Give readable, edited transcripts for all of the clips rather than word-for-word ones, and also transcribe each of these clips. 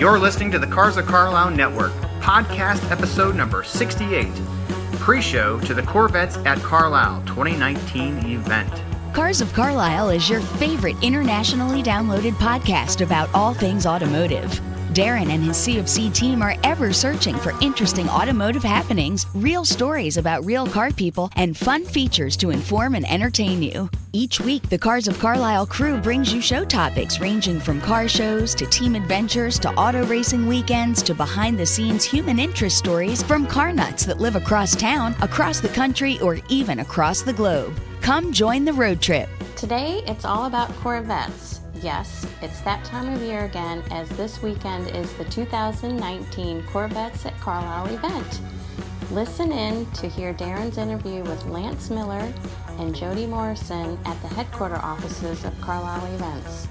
You're listening to the Cars of Carlisle Network, podcast episode number 68, pre-show to the Corvettes at Carlisle 2019 event. Cars of Carlisle is your favorite internationally downloaded podcast about all things automotive. Darren and his CFC team are ever searching for interesting automotive happenings, real stories about real car people, and fun features to inform and entertain you. Each week, the Cars of Carlisle crew brings you show topics ranging from car shows to team adventures to auto racing weekends to behind-the-scenes human interest stories from car nuts that live across town, across the country, or even across the globe. Come join the road trip. Today, it's all about Corvettes. Yes, it's that time of year again, as this weekend is the 2019 Corvettes at Carlisle event. Listen in to hear Darren's interview with Lance Miller and Jodi Morrison at the headquarter offices of Carlisle Events.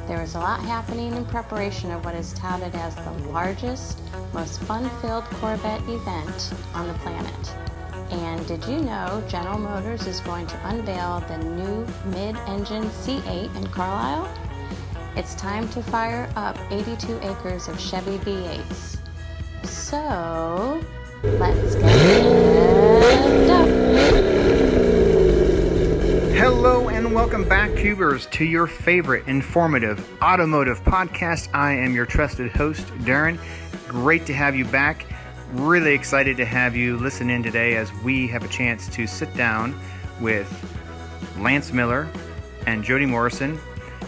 There is a lot happening in preparation of what is touted as the largest, most fun-filled Corvette event on the planet. And did you know General Motors is going to unveil the new mid-engine C8 in Carlisle? It's time to fire up 82 acres of Chevy V8s. So, let's get revved up. Hello and welcome back, Cubers, to your favorite informative automotive podcast. I am your trusted host, Darren. Great to have you back. Really excited to have you listen in today as we have a chance to sit down with Lance Miller and Jodi Morrison,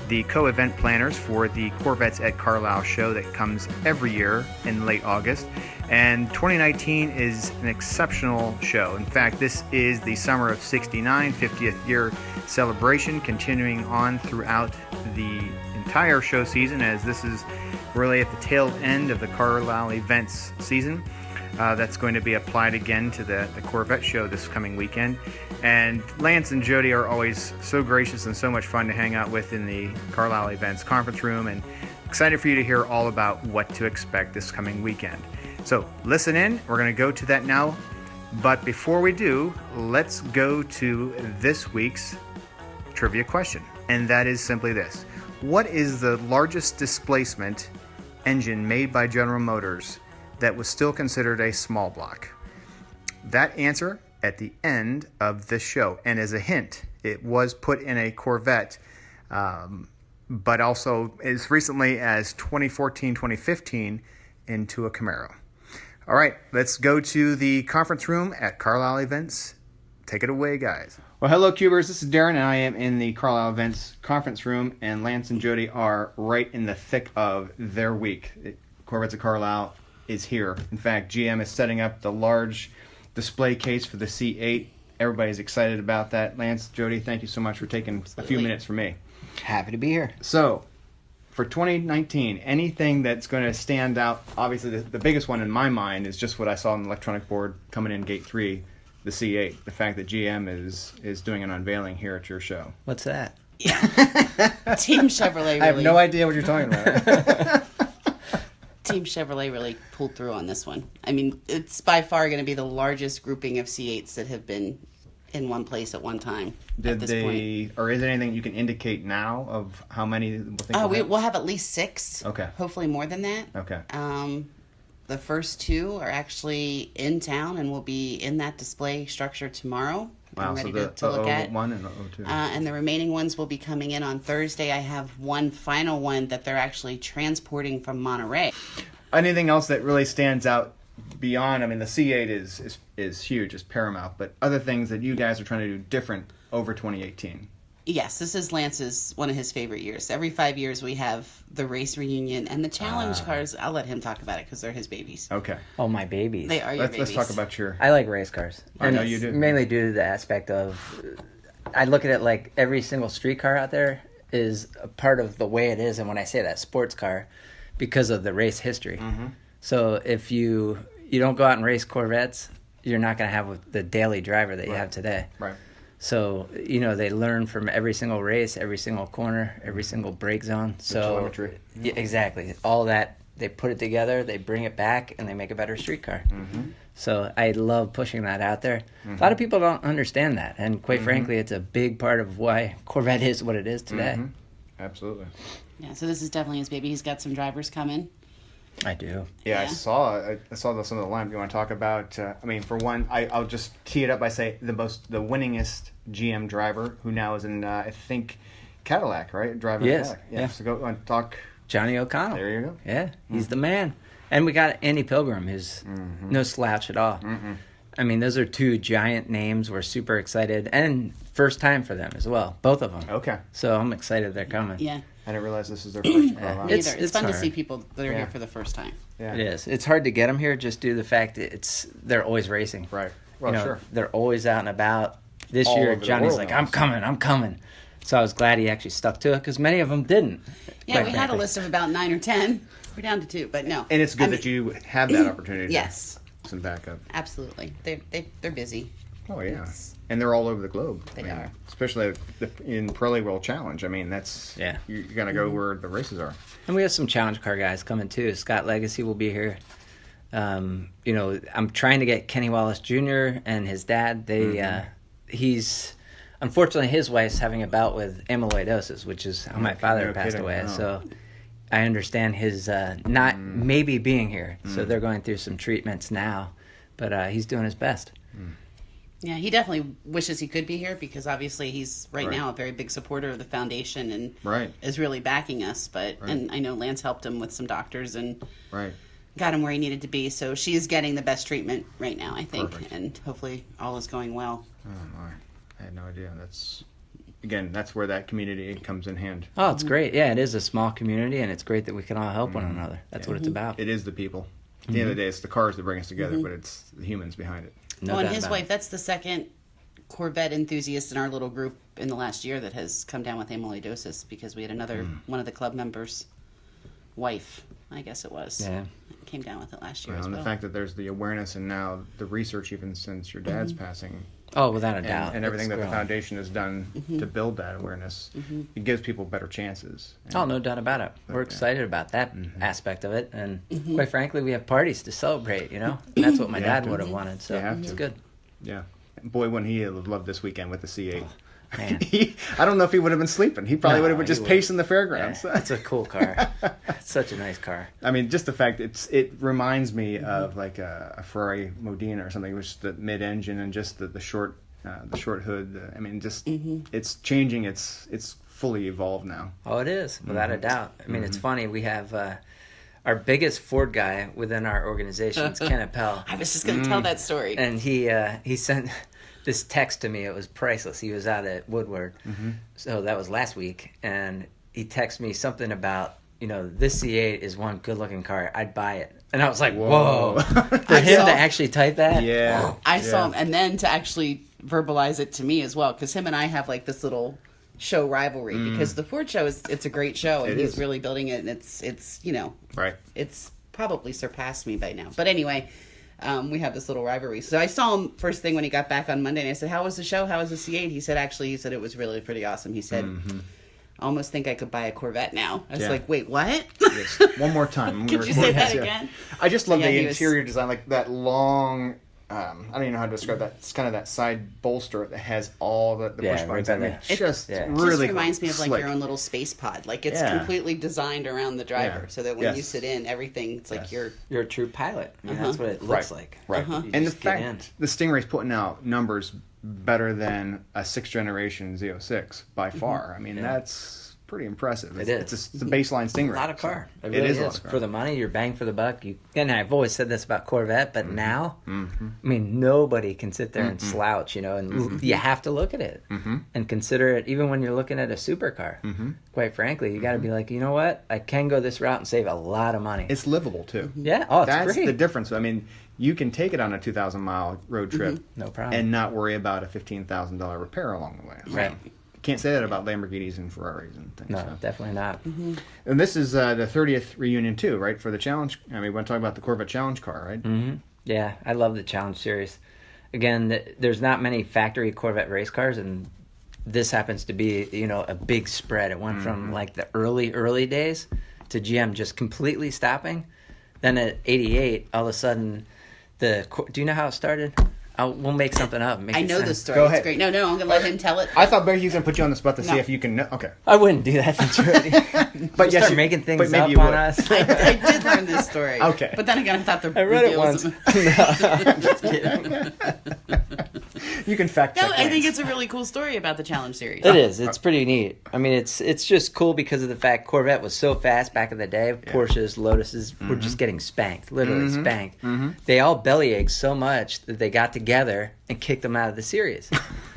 the co-event planners for the Corvettes at Carlisle show that comes every year in late August. And 2019 is an exceptional show. In fact, this is the Summer of 69 50th year celebration, continuing on throughout the entire show season, as this is really at the tail end of the Carlisle Events season. That's going to be applied again to the Corvette show this coming weekend. And Lance and Jodi are always so gracious and so much fun to hang out with in the Carlisle Events conference room, and excited for you to hear all about what to expect this coming weekend. So listen in. We're going to go to that now. But before we do, let's go to this week's trivia question. And that is simply this. What is the largest displacement engine made by General Motors that was still considered a small block? That answer at the end of this show. And as a hint, it was put in a Corvette, but also as recently as 2014, 2015 into a Camaro. All right, let's go to the conference room at Carlisle Events. Take it away, guys. Well, hello, Cubers. This is Darren, and I am in the Carlisle Events conference room, and Lance and Jodi are right in the thick of their week. Corvettes at Carlisle is here. In fact, GM is setting up the large display case for the C8. Everybody's excited about that. Lance, Jodi, thank you so much for taking a few minutes from me. Happy to be here. So, for 2019, anything that's going to stand out, obviously the biggest one in my mind is just what I saw on the electronic board coming in Gate 3, the C8. The fact that GM is doing an unveiling here at your show. What's that? Yeah. Team Chevrolet really... I have no idea what you're talking about. Team Chevrolet really pulled through on this one. I mean, it's by far going to be the largest grouping of C8s that have been in one place at one time. Did they, or is there anything you can indicate now of how many we'll think we'll have at least 6. Okay. Hopefully more than that. Okay. The first 2 are actually in town and will be in that display structure tomorrow. Wow, I'm ready so to look at. 01 and the 02. And the remaining ones will be coming in on Thursday. I have one final one that they're actually transporting from Monterey. Anything else that really stands out beyond, I mean, the C8 is huge, is paramount, but other things that you guys are trying to do different over 2018? Yes, this is Lance's, one of his favorite years. Every 5 years we have the race reunion and the challenge cars. I'll let him talk about it because they're his babies. Okay. Oh, my babies. They are your babies. Let's talk about your... I like race cars. I know you do. Mainly due to the aspect of, I look at it like every single street car out there is a part of the way it is, and when I say that, sports car, because of the race history. Mm-hmm. So if you don't go out and race Corvettes, you're not going to have the daily driver that you have today. Right. So, they learn from every single race, every single corner, every single brake zone. The telemetry. Yeah, exactly. All that, they put it together, they bring it back, and they make a better street car. Mm-hmm. So I love pushing that out there. Mm-hmm. A lot of people don't understand that. And quite frankly, it's a big part of why Corvette is what it is today. Mm-hmm. Absolutely. Yeah, so this is definitely his baby. He's got some drivers coming. I do. Yeah, I Yeah. saw some of the lineup. You want to talk about? For one, I'll just tee it up by saying the winningest GM driver who now is in I think Cadillac, right? Driving Yes, Cadillac. yeah. So go on talk. Johnny O'Connell. There you go. Yeah, he's the man. And we got Andy Pilgrim, who's no slouch at all. I mean, those are two giant names. We're super excited. And first time for them as well, both of them. Okay. So I'm excited they're coming. Yeah. I didn't realize this is their first. Yeah. Me It's- either. It's fun hard. to see people that are Yeah. here for the first time. Yeah. It is. It's hard to get them here just due to the fact that they're always racing. Right. Well, sure. They're always out and about. This All year, over the Johnny's world like, now. I'm coming. So I was glad he actually stuck to it because many of them didn't. Yeah, quite we had a frankly. list of about 9 or 10. We're down to 2, but no. And it's good I that mean, you have that opportunity. Yes. To some backup. Absolutely. They're busy. Oh yeah. And they're all over the globe. They are. Especially in Pirelli World Challenge. I mean, that's you're gonna go where the races are. And we have some challenge car guys coming too. Scott Legacy will be here. I'm trying to get Kenny Wallace Jr. and his dad. He's unfortunately his wife's having a bout with amyloidosis, which is how my father No passed kidding, away. no. So I understand his not maybe being here. So they're going through some treatments now, but he's doing his best. Yeah, he definitely wishes he could be here because obviously he's right Right. now a very big supporter of the foundation and Right. is really backing us. But Right. and I know Lance helped him with some doctors and Right. got him where he needed to be. So she's getting the best treatment right now, I think, Perfect. and hopefully all is going well. Oh my. I had no idea. That's where that community comes in hand. Oh, it's great. Yeah, it is a small community, and it's great that we can all help one another. That's what it's about. It is the people. At the end of the day, it's the cars that bring us together, but it's the humans behind it. No Well, and doubt his about wife, it. that's the second Corvette enthusiast in our little group in the last year that has come down with amyloidosis because we had another one of the club members' wife, I guess it was. Yeah. Came down with it last year as And well. the fact that there's the awareness and now the research, even since your dad's passing, Oh, without a doubt. and everything It's that the growing. foundation has done to build that awareness, it gives people better chances. And Oh, no doubt about it. We're excited about that aspect of it, and quite frankly, we have parties to celebrate. And that's what my You have dad to. would have wanted. So You have it's to. good. Yeah. Boy, wouldn't he have loved this weekend with the C8. Man. I don't know if he would have been sleeping. He probably No, would have been he just would. pacing the fairgrounds. Yeah, it's a cool car. It's such a nice car. I mean, just the fact it reminds me of like a Ferrari Modena or something, which is the mid-engine and just the short hood. It's changing. It's fully evolved now. Oh, it is, without a doubt. I mean, it's funny. We have our biggest Ford guy within our organization is Ken Appel. I was just going to tell that story. And he sent this text to me. It was priceless. He was out at Woodward. So that was last week. And he texted me something about, this C8 is one good-looking car. I'd buy it. And I was like, whoa. For him saw- to actually type that? Yeah. I saw him, and then to actually verbalize it to me as well, because him and I have like this little show rivalry because the Ford show it's a great show, and It he's is. really building it, and it's Right. it's probably surpassed me by now. But anyway, we have this little rivalry. So I saw him first thing when he got back on Monday, and I said, "How was the show? How was the C8?" He said, it was really pretty awesome. He said, "I almost think I could buy a Corvette now." I was Yeah. like, "Wait, what?" Yes. One more time. Could you say that again? I just love Yeah, the he was- interior design, like that long. I don't even know how to describe that. It's kind of that side bolster that has all the Yeah, push right buttons. by I mean, there. it's just Yeah. It really just reminds me of like slick. your own little space pod. Like it's Yeah. completely designed around the driver, Yeah. so that when you Yes. sit in, everything it's like Yes. you're You're a true pilot. I mean, that's what it looks like. Right. You And the just get in. fact the Stingray's putting out numbers better than a 6th generation Z06 by far. I mean, that's pretty impressive. It is. It's a baseline Stingray. A lot of car. So It really is. a lot of car. For the money, you're bang for the buck. And I've always said this about Corvette, but now, I mean, nobody can sit there and slouch, and you have to look at it and consider it, even when you're looking at a supercar. Quite frankly, you got to be like, you know what? I can go this route and save a lot of money. It's livable too. Yeah. Oh, it's That's great. the difference. I mean, you can take it on a 2,000-mile road trip, No problem. and not worry about a $15,000 repair along the way. Right. Can't say that about Lamborghinis and Ferraris and things. No, so. definitely not. And this is the 30th reunion too, right? For the challenge. I mean, we want to talk about the Corvette Challenge car, right? Yeah, I love the Challenge Series. Again, there's not many factory Corvette race cars, and this happens to be, a big spread. It went from like the early days to GM just completely stopping. Then at 88, all of a sudden, do you know how it started? We'll make something up. I know this story. Go It's ahead. great. No, I'm going to let him tell it. I thought maybe he was going to put you on the spot to see No. if you can know. Okay. I wouldn't do that to Jodi. But yes, Start you- making things but maybe up you on would. us. I did learn this story. Okay. But then again, I thought the I read it deal once. was- Just kidding. You can fact check. No, I think Lance. it's a really cool story about the Challenge Series. It is. It's pretty neat. I mean, it's just cool because of the fact Corvette was so fast back in the day. Porsches, Lotuses were just getting spanked, literally spanked. They all bellyached so much that they got together and kicked them out of the series.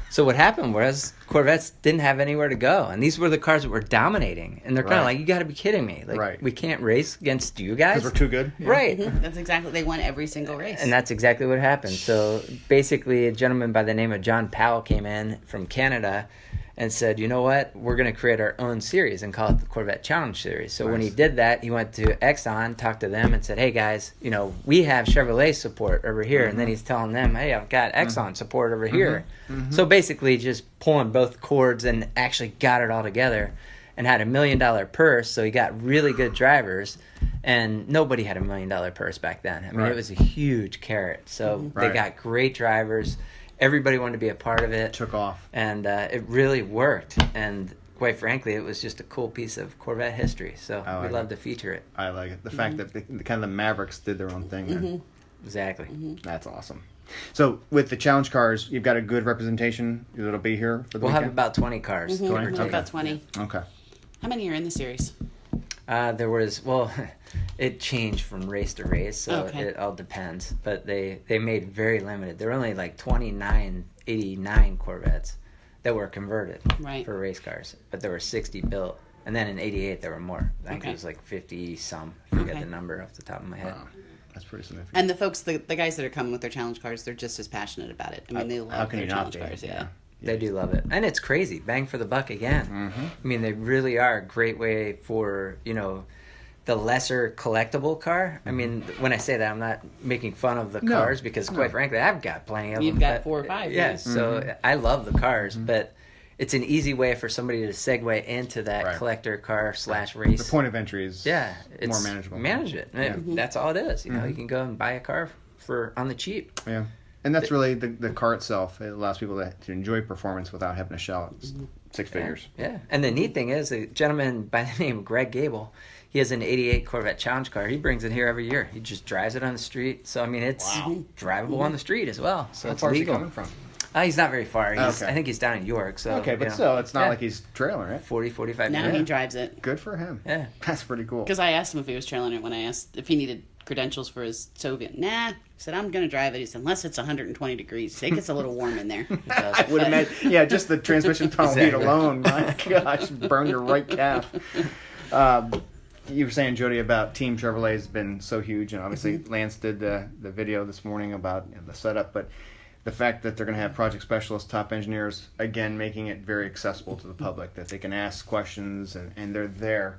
So what happened was Corvettes didn't have anywhere to go, and these were the cars that were dominating. And they're kind of Right. like, "You got to be kidding me! Like, Right. we can't race against you guys Because we're too good. Yeah. right?" That's exactly. They won every single race. And that's exactly what happened. So basically, a gentleman by the name of John Powell came in from Canada and said, "You know what? We're going to create our own series and call it the Corvette Challenge Series." So when he did that, he went to Exxon, talked to them, and said, "Hey guys, we have Chevrolet support over here." And then he's telling them, "Hey, I've got Exxon support over here." So basically, just pulling both cords and actually got it all together, and had $1 million purse. So he got really good drivers. And nobody had $1 million purse back then. I mean, Right. it was a huge carrot. So they Right. got great drivers. Everybody wanted to be a part of it. Took off. And it really worked. And quite frankly, it was just a cool piece of Corvette history. So I like we love it. to feature it. I like it. The fact that kind of the Mavericks did their own thing. There. Exactly. That's awesome. So with the challenge cars, you've got a good representation that'll be here for the We'll have weekend? about 20 cars. give or We'll have take. about 20. Okay. How many are in the series? There was, it changed from race to race, so Okay. it all depends. But they made very limited. There were only like 89 Corvettes that were converted Right. for race cars, but there were 60 built. And then in '88 there were more. I think Okay. it was like 50 some. I forget Okay. the number off the top of my head. Wow. That's pretty significant. And the folks, the guys that are coming with their challenge cars, they're just as passionate about it. I mean, they How love can their you not challenge be? cars. Yeah. They do love it, and it's crazy. Bang for the buck again. I mean, they really are a great way for the lesser collectible car. I mean, when I say that, I'm not making fun of the No. cars because, quite frankly, I've got plenty of them. You've got but- 4 or 5. Yes, so I love the cars, but it's an easy way for somebody to segue into that Right. collector car / race. The point of entry is it's more manageable. Manage it. That's all it is. You know, you can go and buy a car for on the cheap. Yeah. And that's really the car itself. It allows people to enjoy performance without having to shell out six figures. Yeah, and the neat thing is, a gentleman by the name of Greg Gable, he has an '88 Corvette Challenge car. He brings it here every year. He just drives it on the street. So I mean, it's drivable on the street as well. So How it's far is he legal. coming from? He's not very far. Okay. I think he's down in York. So Okay, but you know, still, it's not yeah, like he's trailing, right? 40-45 Now minutes. he drives it. Good for him. Yeah. That's pretty cool. Because I asked him if he was trailing it when I asked if he needed credentials for his Soviet. Nah. He said, I'm going to drive it. He said, unless it's 120 degrees. It gets a little warm in there. I would imagine. Yeah, just the transmission tunnel heat Exactly. alone. My gosh, burn your right calf. You were saying, Jodi, about Team Chevrolet has been so huge, and obviously Lance did the video this morning about the setup, but the fact that they're going to have project specialists, top engineers, again, making it very accessible to the public, that they can ask questions and they're there.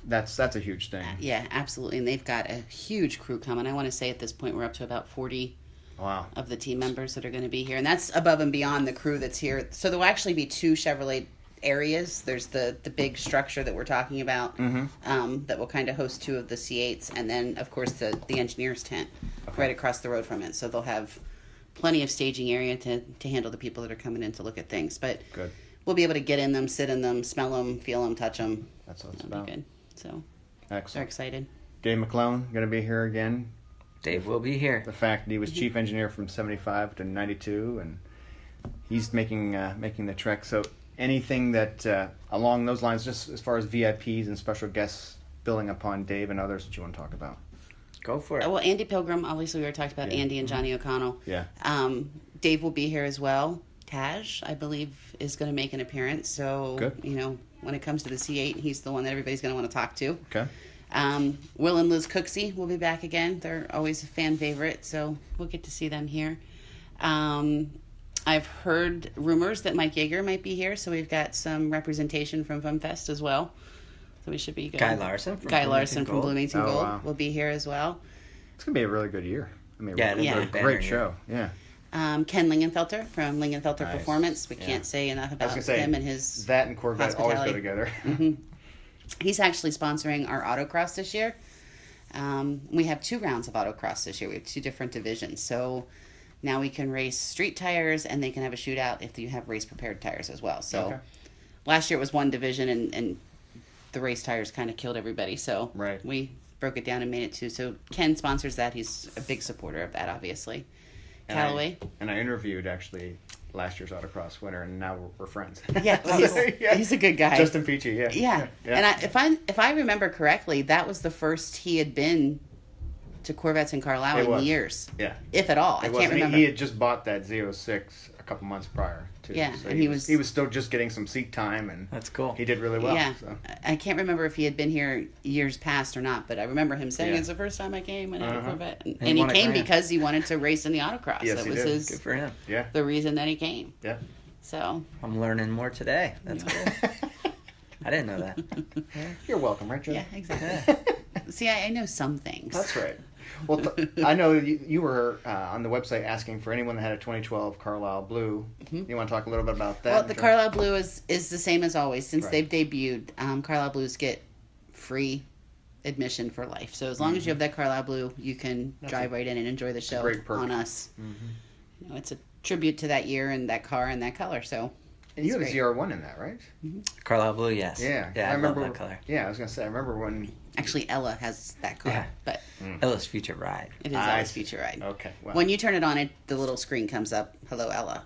That's a huge thing. Yeah, absolutely. And they've got a huge crew coming. I want to say at this point we're up to about 40 Wow. of the team members that are going to be here. And that's above and beyond the crew that's here. So there will actually be 2 Chevrolet areas. There's the big structure that we're talking about that will kind of host 2 of the C8s. And then, of course, the engineer's tent right across the road from it. So they'll have plenty of staging area to handle the people that are coming in to look at things. But Good. we'll be able to get in them, sit in them, smell them, feel them, touch them. That's what it's That'll about. be good. So they're Excellent. excited. Dave McClone going to be here again. Dave will be here. The fact that he was chief engineer from 75 to 92, and he's making the trek. So anything that along those lines, just as far as VIPs and special guests building upon Dave and others that you want to talk about? Go for it. Well, Andy Pilgrim, obviously we already talked about Yeah. Andy and Johnny O'Connell. Yeah. Dave will be here as well. Taj, I believe, is going to make an appearance. So, Good. When it comes to the C8, he's the one that everybody's going to want to talk to. Okay. Will and Liz Cooksey will be back again. They're always a fan favorite, so we'll get to see them here. I've heard rumors that Mike Yeager might be here, so we've got some representation from FunFest as well. So we should be good. Guy Larson from Guy Bloomington Larson from Gold. Bloomington Oh, Gold wow. will be here as well. It's going to be a really good year. I mean, Yeah, it'll be a a banner great year. show. Yeah. Ken Lingenfelter from Lingenfelter Nice. Performance. We Yeah. can't say enough I about was going to say, him and his that and Corvette always go hospitality. together. He's actually sponsoring our autocross this year. We have 2 rounds of autocross this year. We have 2 different divisions. So Now we can race street tires, and they can have a shootout if you have race prepared tires as well. So last year it was one division, and the race tires kind of killed everybody. So we broke it down and made it two. So Ken sponsors that. He's a big supporter of that, obviously. Callaway. And I interviewed actually last year's autocross winner, and now we're friends. Yeah, he's a good guy. Justin Peachy, yeah. And if I remember correctly, that was the first he had been to Corvettes in Carlisle in years. Yeah. If at all. I can't remember. He had just bought that Z06 a couple months prior too. Yeah, so and he was still just getting some seat time, and that's cool. He did really well. Yeah. So. I can't remember if he had been here years past or not, but I remember him saying it's the first time I came and I had a Corvette. And he came because he wanted to race in the autocross. Yes, that he was did. his Good for him. Yeah. The reason that he came. Yeah. So I'm learning more today. That's cool. I didn't know that. You're welcome, right, Jodi? Yeah, exactly. See, I know some things. That's right. Well, I know you were on the website asking for anyone that had a 2012 Carlisle Blue. You want to talk a little bit about that? Well, the Carlisle Blue is the same as always. Since they've debuted, Carlisle Blues get free admission for life. So as long as you have that Carlisle Blue, you can drive right in and enjoy the show on us. You know, it's a tribute to that year and that car and that color. So. And you have a ZR1 in that, right? Carlisle Blue, yes. Yeah, I remember love that color. Yeah, I was gonna say I remember when. Actually, Ella has that car, but Ella's feature ride. It is Ella's feature ride. Okay. Wow. When you turn it on, the little screen comes up. Hello, Ella.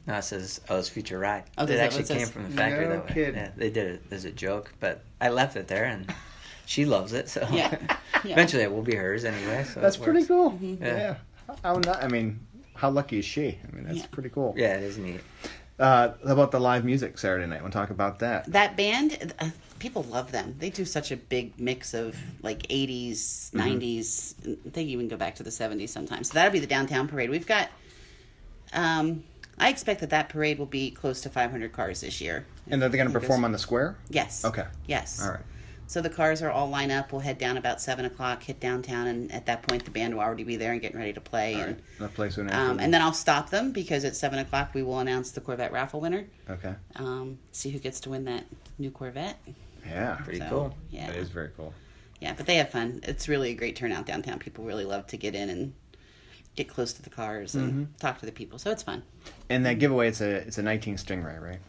No, it says Ella's feature ride. Oh, it actually came from the factory that way. Kidding. Yeah, they did it as a joke, but I left it there, and she loves it. So eventually it will be hers anyway. So that's pretty cool. Yeah. I mean, how lucky is she? I mean, that's pretty cool. Yeah, it is neat. How about the live music Saturday night? Want to talk about that? That band, people love them. They do such a big mix of like 80s, 90s. They even go back to the 70s sometimes. So that'll be the downtown parade. We've got, I expect that parade will be close to 500 cars this year. And are they going to perform on the square? Yes. Okay. Yes. All right. So the cars are all lined up. We'll head down about 7 o'clock, hit downtown, and at that point the band will already be there and getting ready to play. All and right. Play soon and then I'll stop them because at 7 o'clock we will announce the Corvette raffle winner. Okay. See who gets to win that new Corvette. Yeah. Pretty cool. Yeah. That is very cool. Yeah, but they have fun. It's really a great turnout downtown. People really love to get in and get close to the cars and talk to the people. So it's fun. And that giveaway, it's a 19 Stingray, right?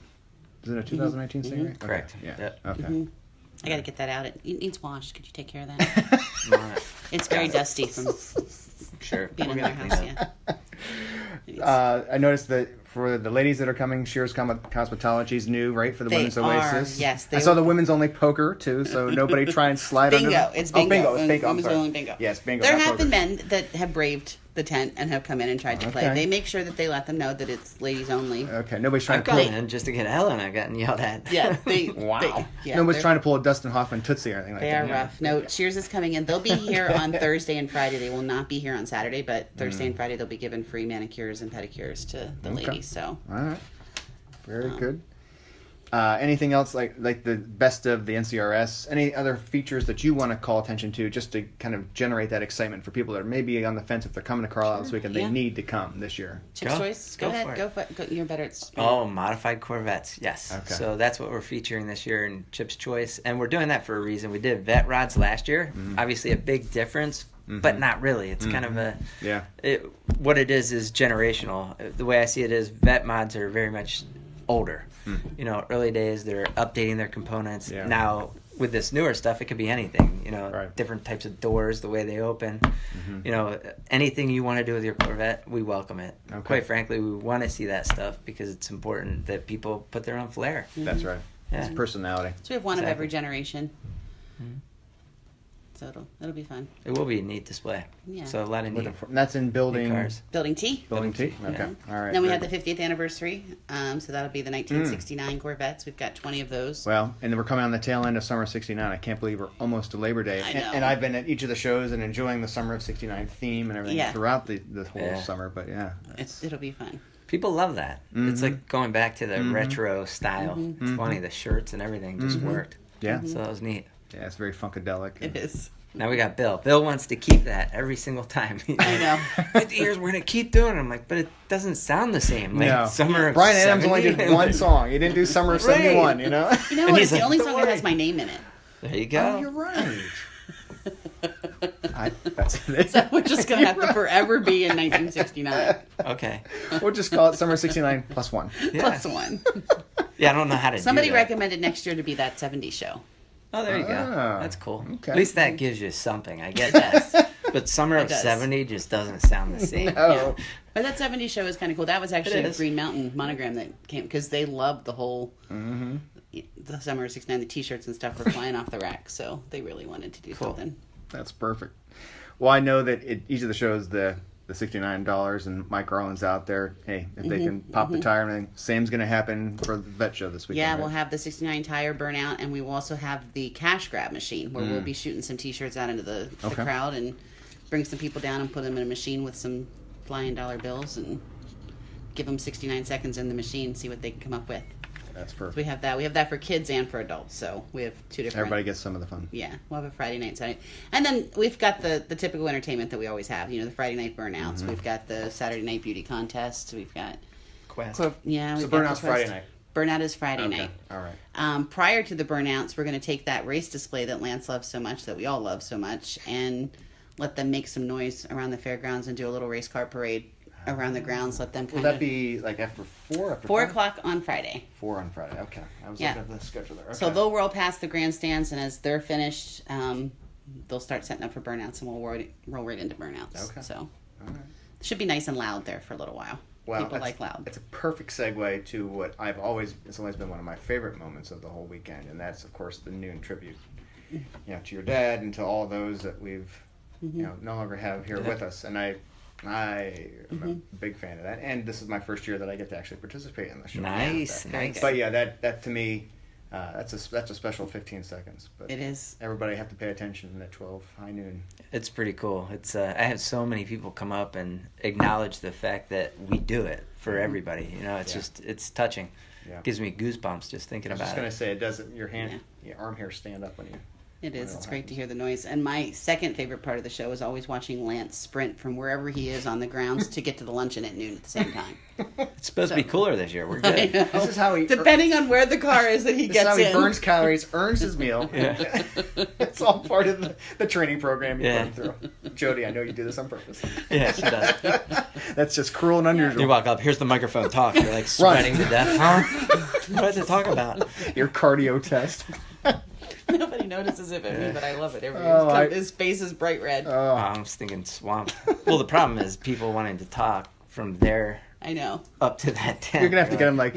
Is it a 2019 Stingray? Okay. Correct. Yeah. Yep. Okay. I got to get that out. It needs washed. Could you take care of that? It's very dusty from being in their house. Yeah. I noticed that for the ladies that are coming, Shears Cosmetology is new, right, for the Women's Oasis. Yes. I saw the women's only poker too, so nobody try and slide bingo. under. It's bingo. Oh, bingo. It's bingo. I'm Women's sorry. only bingo. Yes, bingo. There not have poker. been men that have braved the tent and have come in and tried to play. Okay. They make sure that they let them know that it's ladies only. Okay, nobody's trying I've to pull. gone in just to get Ellen. I've gotten yelled at. Yeah. Wow. Yeah, nobody's trying to pull a Dustin Hoffman Tootsie or anything like They that. are rough. No, Shears is coming in. They'll be here on Thursday and Friday. They will not be here on Saturday, but Thursday and Friday they'll be giving free manicures and pedicures to the ladies. So. All right. Very good. Anything else like the best of the NCRS? Any other features that you want to call attention to just to kind of generate that excitement for people that are maybe on the fence if they're coming to Carlisle this weekend? They need to come this year. Chip's Choice. Go ahead. Go for it. You're better at speed. Oh, modified Corvettes. Yes. Okay. So that's what we're featuring this year in Chip's Choice, and we're doing that for a reason. We did vet rods last year. Obviously, a big difference. But not really. It's kind of what it is generational. The way I see it is vet mods are very much older. You know, early days they're updating their components. Yeah. Now with this newer stuff, it could be anything. You know, Right. different types of doors, the way they open. You know, anything you want to do with your Corvette, we welcome it. Okay. Quite frankly, we want to see that stuff because it's important that people put their own flair. That's right. Yeah. It's personality. So we have one of Exactly. every generation. So it'll be fun. It will be a neat display. Yeah. So a lot of neat That's in building cars. Building T. Building T. Okay. Yeah. All right. Then we very have the 50th anniversary. So that'll be the 1969 Corvettes. We've got 20 of those. Well, and then we're coming on the tail end of summer of '69. I can't believe we're almost to Labor Day. I know. And I've been at each of the shows and enjoying the summer of '69 theme and everything throughout the whole summer. But It'll be fun. People love that. It's like going back to the retro style. It's funny, the shirts and everything just worked. Yeah. So that was neat. Yeah, it's very funkadelic. It is. Now we got Bill. Bill wants to keep that every single time. I know. 50 years, we're going to keep doing it. I'm like, but it doesn't sound the same. Like No. summer of Brian Adams 70? only did one song. He didn't do Summer of '71. You know. You know And what? he's It's the like, only "Don't song that has worry." my name in it. There you go. Oh, you're right. That's it. So we're just going to have to forever be in 1969. Okay. We'll just call it Summer 69 plus one. Yeah. Plus one. Yeah, I don't know how to Somebody do that. recommended next year to be that 70s show. Oh, there you go. Ah, That's cool. okay. At least that gives you something. I get that. But Summer of does. 70 just doesn't sound the same. Oh, But that 70s show is kind of cool. That was actually It a is. Green Mountain monogram that came because they loved the whole the Summer of 69. The T-shirts and stuff were flying off the rack, so they really wanted to do Cool. something. that's perfect. Well, I know that each of the shows, the $69, and Mike Garland's out there. Hey, if they can pop the tire and everything, same's going to happen for the vet show this weekend. Yeah, right? we'll have the 69 tire burnout, and we will also have the cash grab machine where we'll be shooting some T-shirts out into the Okay. crowd and bring some people down and put them in a machine with some flying dollar bills and give them 69 seconds in the machine, see what they can come up with. That's So perfect. we have that. We have that for kids and for adults. So we have two different. Everybody gets some of the fun. Yeah, we'll have a Friday night, Saturday, and then we've got the typical entertainment that we always have. You know, the Friday night burnouts. We've got the Saturday night beauty contests. We've got Quest. yeah. So we've got burnout's the Friday night. Burnout is Friday Okay. night. All right. Prior to the burnouts, we're going to take that race display that Lance loves so much, that we all love so much, and let them make some noise around the fairgrounds and do a little race car parade around the grounds. Let them Will kind that of be like after 4? After 4 5? o'clock on Friday. 4 on Friday. Okay. I was Yeah. looking at the schedule there. Okay. So they'll roll past the grandstands, and as they're finished, they'll start setting up for burnouts, and we'll roll right into burnouts. Okay. So All right. it should be nice and loud there for a little while. Well, People that's- like loud. It's a perfect segue to what it's always been one of my favorite moments of the whole weekend, and that's, of course, the noon tribute. You know, to your dad and to all those that we've, no longer have here with us. And I am a big fan of that. And this is my first year that I get to actually participate in the show. Nice, That- nice. But yeah, that to me, that's a special 15 seconds. But It is. everybody have to pay attention at 12 high noon. It's pretty cool. It's I have so many people come up and acknowledge the fact that we do it for everybody. You know, it's Yeah. just it's touching. Yeah. Gives me goosebumps just thinking I was about just it. gonna say, it doesn't your arm hair stand up when you. It is. Well, It's great to hear the noise. And my second favorite part of the show is always watching Lance sprint from wherever he is on the grounds to get to the luncheon at noon at the same time. It's supposed to be cooler this year. We're I good. know. This is how he Depending on where the car is that he This is gets how he in. burns calories, earns his meal. Yeah. It's all part of the training program you Yeah. run through. Jodi, I know you do this on purpose. Yeah, she does. That's just cruel and unusual. You walk up, here's the microphone, talk. You're like sweating to death. Huh? What to talk about? Your cardio test. Nobody notices it but me, but I love it. His face is bright red. Oh, I'm just thinking swamp. Well, the problem is people wanting to talk from there I know. up to that tent. You're gonna have to get him like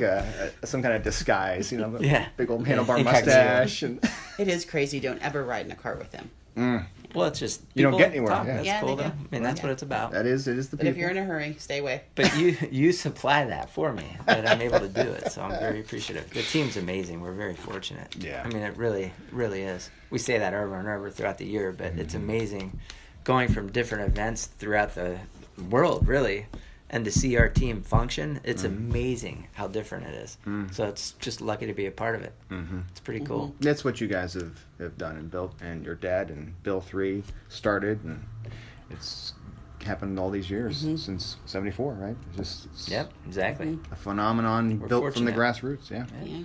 some kind of disguise, Yeah. big old handlebar Incognito. mustache, and It is crazy. Don't ever ride in a car with him. Well, it's just You don't people get anywhere, talk. yeah. That's Yeah, cool they though. do. I mean, that's Yeah. what it's about. it is the But if you're in a hurry, stay away. But you supply that for me, that I'm able to do it. So I'm very appreciative. The team's amazing. We're very fortunate. Yeah. I mean, it really is. We say that over and over throughout the year, but it's amazing going from different events throughout the world, really, and to see our team function. It's amazing how different it is. So it's just lucky to be a part of it. It's pretty cool. That's what you guys have done and built, and your dad and Bill 3 started, and it's happened all these years since '74, right? It's Yep, exactly. a phenomenon We're built from the fortunate. grassroots. Yeah. Yeah.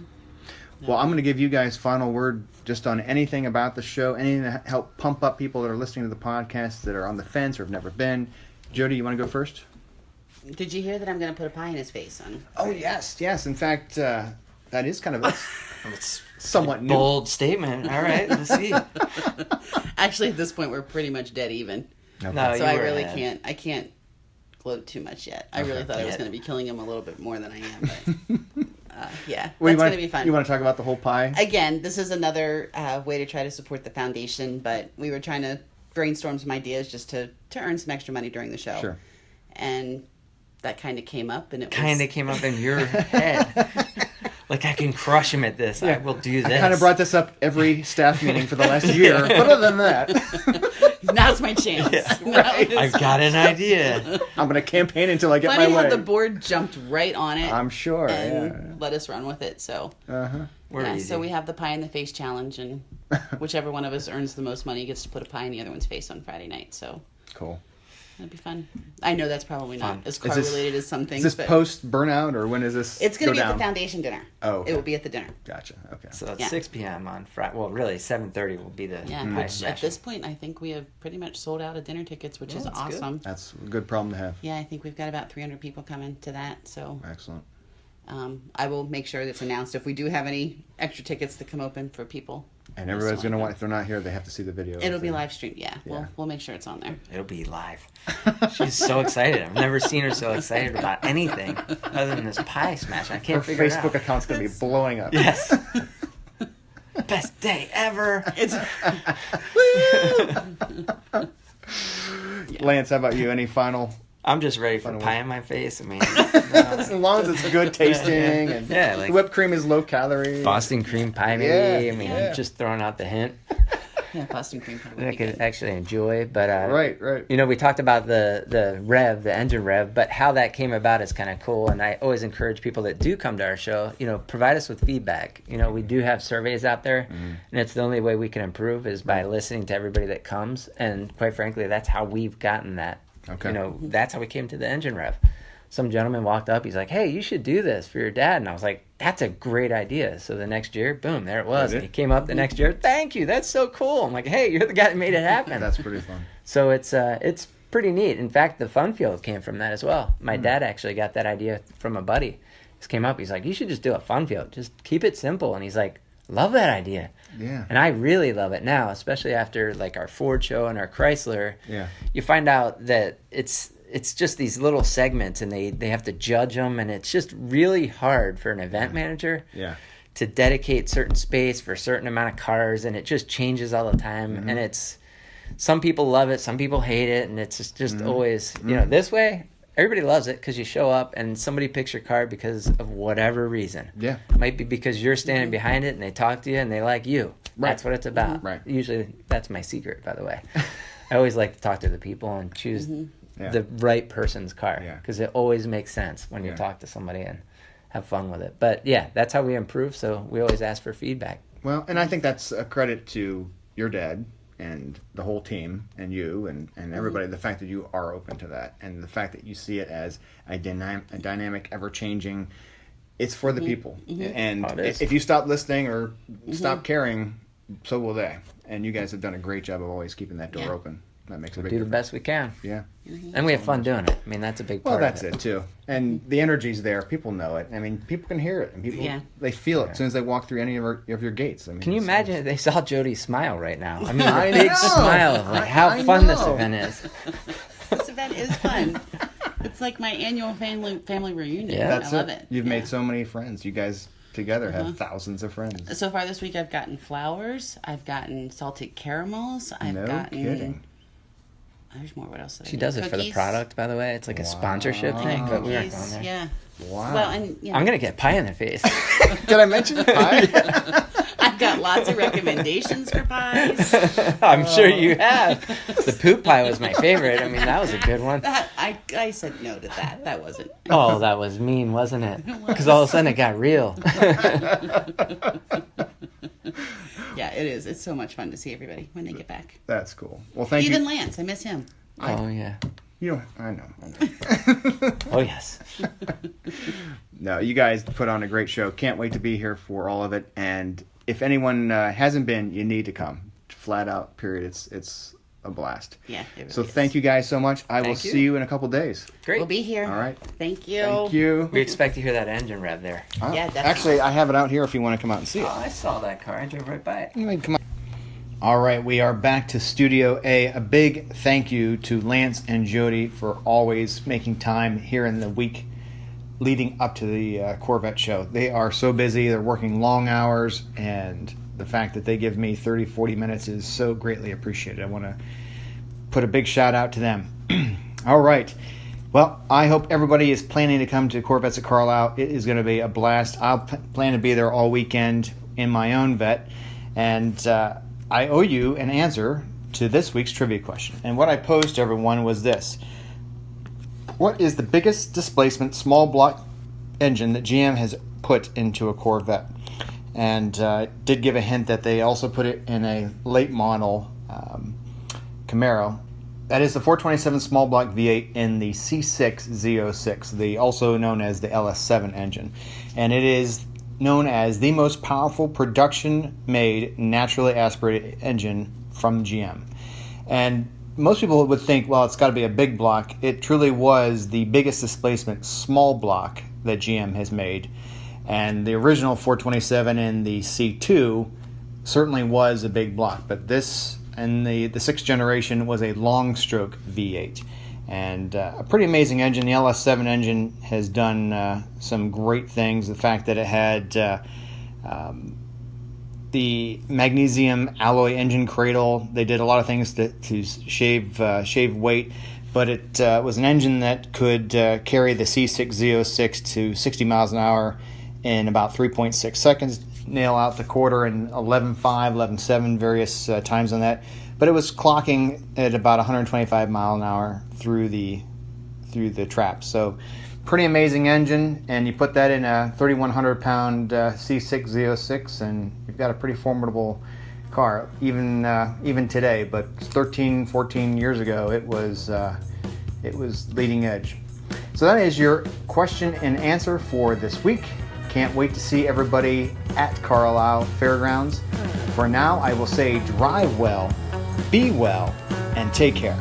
Well, I'm going to give you guys final word just on anything about the show, anything to help pump up people that are listening to the podcast that are on the fence or have never been. Jodi, you want to go first? Did you hear that I'm going to put a pie in his face on? Oh, yes. In fact, that is kind of a It's somewhat new. bold statement. All right, let's see. Actually, at this point, we're pretty much dead even. Okay. No, So you I were really ahead. I can't gloat too much yet. I really thought I was Yeah. going to be killing him a little bit more than I am. But yeah, Well, that's going to be fun. You want to talk about the whole pie? Again, this is another way to try to support the foundation, but we were trying to brainstorm some ideas just to earn some extra money during the show. Sure. And that kind of came up, and it Kind of came up in your head. Like, I can crush him at this. I will do this. I kind of brought this up every staff meeting for the last year. But other than that, now's my chance. Now is- I've got an idea. I'm going to campaign until I get Funny my how way. the board jumped right on it. I'm sure. and let us run with it. So We're yeah, easy. so we have the pie in the face challenge, and whichever one of us earns the most money gets to put a pie in the other one's face on Friday night. So Cool. That'd be fun. I know that's probably not as car this- related as some things. Is this but post burnout, or when is this? It's going to go be at down? the foundation dinner. Oh, okay. It will be at the dinner. Gotcha. Okay. So it's Yeah. 6 p.m. on Friday. Well, really, 7:30 will be the Yeah, pie which at smash. this point, I think we have pretty much sold out of dinner tickets, which is that's good. awesome. That's a good problem to have. Yeah, I think we've got about 300 people coming to that. So Excellent. I will make sure that's announced if we do have any extra tickets to come open for people. And everybody's going to want, if they're not here, they have to see the video. It'll be live streamed. Yeah, Yeah. we'll make sure it's on there. It'll be live. She's so excited. I've never seen her so excited about anything other than this pie smash. I can't Her figure Facebook it out. account's going to be blowing up. Yes. Best day ever. It's Lance, how about you? Any final? I'm just ready for Fun pie in my face. I mean, As long as it's good tasting and Yeah, like- the whipped cream is low calorie. Boston cream pie, maybe. Yeah, I mean, yeah. just throwing out the hint yeah, Boston cream pie would that I be could good. actually enjoy. But Right. you know, we talked about the rev, the engine rev, but how that came about is kind of cool. And I always encourage people that do come to our show, you know, provide us with feedback. You know, we do have surveys out there, and it's the only way we can improve is by listening to everybody that comes. And quite frankly, that's how we've gotten that. Okay. You know, that's how we came to the engine rev. Some gentleman walked up, he's like, "Hey, you should do this for your dad." And I was like, "That's a great idea." So the next year, boom, there it was. Did it? And he came up the next year, "Thank you, that's so cool." I'm like, "Hey, you're the guy that made it happen." That's pretty fun. So it's pretty neat. In fact, the fun field came from that as well. My dad actually got that idea from a buddy. He just came up, he's like, "You should just do a fun field. Just keep it simple." And he's like, "Love that idea." Yeah. And I really love it now, especially after like our Ford show and our Chrysler. Yeah. You find out that it's just these little segments, and they have to judge them, and it's just really hard for an event manager Yeah. to dedicate certain space for a certain amount of cars, and it just changes all the time. And it's some people love it, some people hate it, and it's just always you know, this way everybody loves it because you show up and somebody picks your car because of whatever reason. Yeah. It might be because you're standing behind it and they talk to you and they like you. Right. That's what it's about. Right. Usually that's my secret, by the way. I always like to talk to the people and choose Yeah. the right person's car Yeah. because it always makes sense when you Yeah. talk to somebody and have fun with it. But yeah, that's how we improve. So we always ask for feedback. Well, and I think that's a credit to your dad and the whole team and you and everybody, the fact that you are open to that and the fact that you see it as a dynamic, ever-changing, it's for the people. And Oh, it is. if you stop listening or stop caring, so will they. And you guys have done a great job of always keeping that door Yeah. open. That makes a big Do the difference. best we can. Yeah. And we have fun doing it. I mean, that's a big Well, part that's of it. it too, and the energy's there. People know it. I mean, people can hear it, and people Yeah. they feel it as soon as they walk through any of your gates. I mean, Can you it's- imagine if they saw Jodi smile right now? I mean, I the big know. smile of like how I fun this know. event is. This event is fun. It's like my annual family reunion. Yeah. That's I love it. You've Yeah. made so many friends. You guys together have thousands of friends. So far this week, I've gotten flowers. I've gotten salted caramels. I've No gotten. kidding. There's more. What else? Did I She get? does it for the Cookies. product, by the way. It's like a sponsorship And thing, but we aren't cookies. going there. Yeah. Wow. Well, and you know, I'm gonna get pie in the face. Did I mention pie? I've got lots of recommendations for pies. I'm sure you have. The poop pie was my favorite. I mean, that was a good one. That I said no to that. That wasn't. Oh, that was mean, wasn't it? Because all of a sudden it got real. Yeah, it is. It's so much fun to see everybody when they get back. That's cool. Well, thank Even you. Lance, I miss him. Oh yeah. You know, I know. Oh yes. No, you guys put on a great show. Can't wait to be here for all of it. And if anyone hasn't been, you need to come. Flat out. Period. It's a blast. Yeah. It really So is. thank you guys so much. I will Thank you. see you in a couple days. Great. We'll be here. All right. Thank you. Thank you. We expect to hear that engine rev there. Yeah, definitely. Actually, I have it out here if you want to come out and see it. Oh, I saw that car. I drove right by it. Anyway, come on. All right, we are back to Studio A. A big thank you to Lance and Jodi for always making time here in the week leading up to the Corvette show. They are so busy. They're working long hours, and the fact that they give me 30, 40 minutes is so greatly appreciated. I want to put a big shout out to them. All right. Well, I hope everybody is planning to come to Corvettes at Carlisle. It is going to be a blast. I'll plan to be there all weekend in my own vet. And I owe you an answer to this week's trivia question. And what I posed to everyone was this. What is the biggest displacement small block engine that GM has put into a Corvette? And did give a hint that they also put it in a late model Camaro. That is the 427 small block V8 in the C6 Z06, the also known as the LS7 engine. And it is known as the most powerful production-made naturally aspirated engine from GM. And most people would think, well, it's got to be a big block. It truly was the biggest displacement small block that GM has made. And the original 427 in the C2 certainly was a big block, but this and the 6th generation was a long stroke V8. And a pretty amazing engine. The LS7 engine has done some great things. The fact that it had the magnesium alloy engine cradle, they did a lot of things to shave weight, but it was an engine that could carry the C6 Z06 to 60 miles an hour in about 3.6 seconds, nail out the quarter in 11.5, 11.7, various times on that. But it was clocking at about 125 mile an hour through the trap. So pretty amazing engine, and you put that in a 3,100 pound C6 Z06 and you've got a pretty formidable car, even today. But 13, 14 years ago, it was leading edge. So that is your question and answer for this week. Can't wait to see everybody at Carlisle Fairgrounds. For now, I will say drive well, be well, and take care.